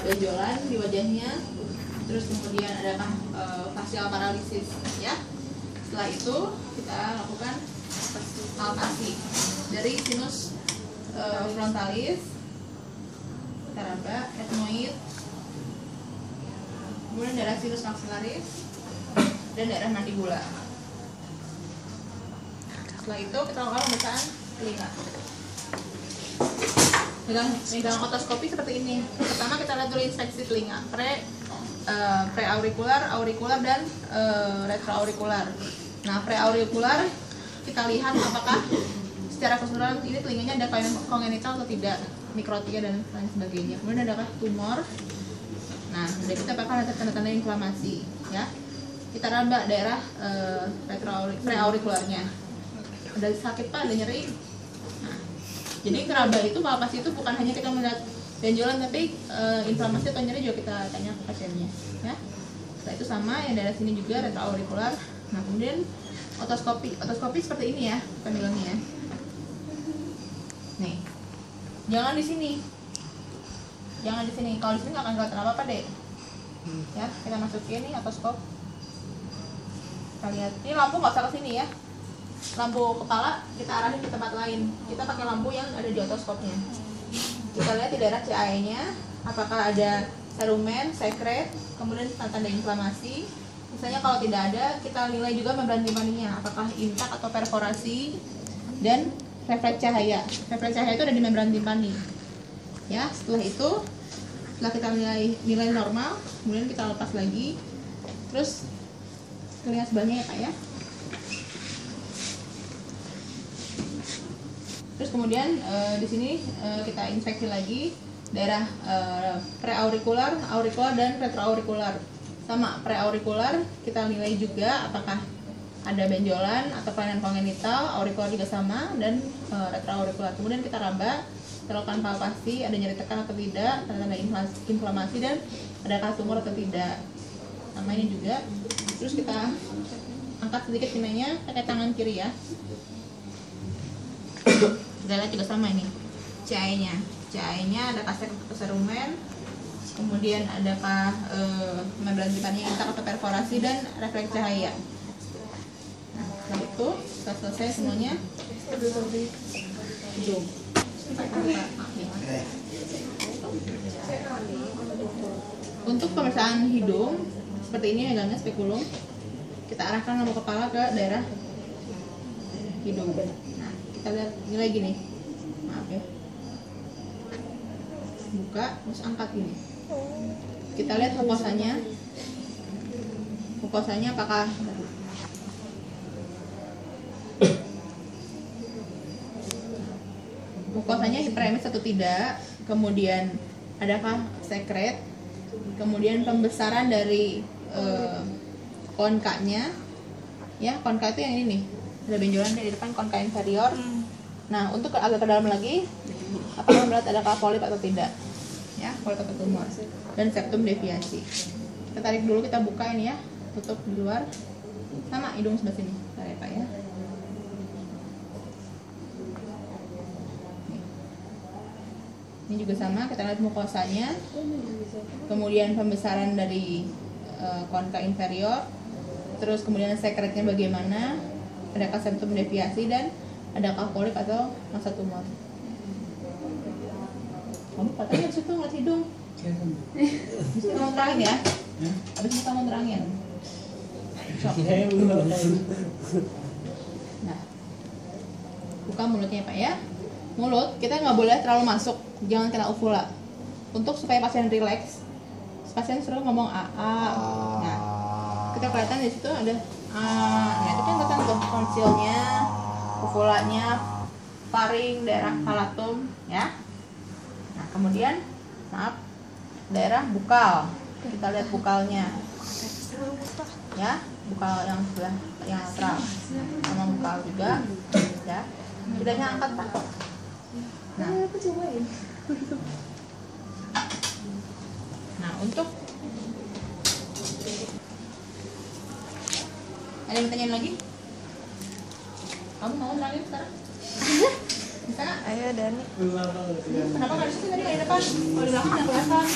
benjolan di wajahnya, terus kemudian adakah facial paralisis ya. Setelah itu kita lakukan palpasi dari sinus frontalis, kita raba, etmoid, kemudian daerah sinus maxillaris dan daerah mandibula. Setelah itu kita lakukan pemeriksaan telinga dengan otoskopi seperti ini. Pertama kita lihat dulu inspeksi telinga preaurikular, aurikular, dan retroaurikular. Nah, preaurikular kita lihat apakah secara keseluruhan ini telinganya ada kongenital atau tidak, mikrotia dan lain sebagainya. Kemudian adakah tumor. Nah, dari kita apakah ada tanda-tanda inflamasi ya. Kita raba daerah preaurikularnya. Ada sakit pak, ada nyeri. Nah, jadi keraba itu palpasi itu bukan hanya kita melihat benjolan, tapi inflamasi atau nyeri juga kita tanya ke pasiennya ya. Setelah itu sama yang daerah sini juga retroaurikular. Nah, kemudian otoskopi seperti ini ya tampilannya ya. Nih, jangan di sini, kalau di sini nggak akan kelihatan apa-apa deh ya. Kita masukin nih otoskop, kita lihat ini lampu nggak usah ke sini ya, lampu kepala kita arahin ke tempat lain, kita pakai lampu yang ada di otoskopnya. Kita lihat di daerah CAE-nya apakah ada cerumen, sekret, kemudian tanda inflamasi. Misalnya kalau tidak ada, kita nilai juga membran timpaninya apakah intak atau perforasi, dan refleks cahaya. Refleks cahaya itu ada di membran timpani ya. Setelah itu, setelah kita nilai normal, kemudian kita lepas lagi, terus telinga sebelahnya ya pak ya. Terus kemudian di sini kita inspeksi lagi daerah preaurikular, aurikular, dan retroaurikular. Sama preaurikular kita nilai juga apakah ada benjolan atau kelainan kongenital, aurikular juga sama, dan retroaurikular. Kemudian kita raba, kita lakukan palpasi, ada nyeri tekan atau tidak, tanda-tanda inflamasi, dan adakah tumor atau tidak. Sama ini juga. Terus kita angkat sedikit pinanya pakai tangan kiri ya. Kita lihat juga sama ini CAE-nya adakah keserumen, kemudian adakah membran timpaninya intak atau perforasi, dan refleks cahaya. Nah, setelah itu sudah selesai semuanya. Untuk pemeriksaan hidung seperti ini megangnya spekulum, kita arahkan lampu kepala ke daerah hidung. Nah, kita lihat nilai gini, maaf ya, buka terus angkat gini. Kita lihat mukosanya apakah mukosanya hiperemis atau tidak, kemudian adakah sekret, kemudian pembesaran dari konkanya ya. Konka itu yang ini nih, ada benjolan di depan konka inferior. Nah, untuk agak ke dalam lagi, apakah melihat adakah polip atau tidak ya, polip atau tumor, dan septum deviasi. Kita tarik dulu, kita buka ini ya, tutup di luar, sama hidung sebelah sini, tarik pak ya. Ini juga sama, kita lihat mukosanya, kemudian pembesaran dari konka inferior, terus kemudian sekretnya bagaimana, adakah septum deviasi, dan adakah polip atau massa tumor. Kamu katanya disitu ngeliat hidung. Bisa kamu terangin ya? Habis ini kamu terangin. Nah, buka mulutnya pak ya. Mulut kita nggak boleh terlalu masuk, jangan kena uvula. Untuk supaya pasien rileks, pasien suruh ngomong a. Nah, kita kelihatan di situ ada a. Nah, itu kan kelihatan tuh tonsilnya, uvulanya, faring, daerah palatum ya. Nah, kemudian maaf, daerah bukal, kita lihat bukalnya ya, bukal yang sebelah yang lateral sama bukal juga ya. Lidahnya angkat pak. Nah, untuk ada yang bertanya lagi? Kamu mau nerangin sekarang? Bisa nggak? Ayo Dani. Kenapa nggak di sini tadi, nggak di depan? Kalau di belakang nggak kelihatan.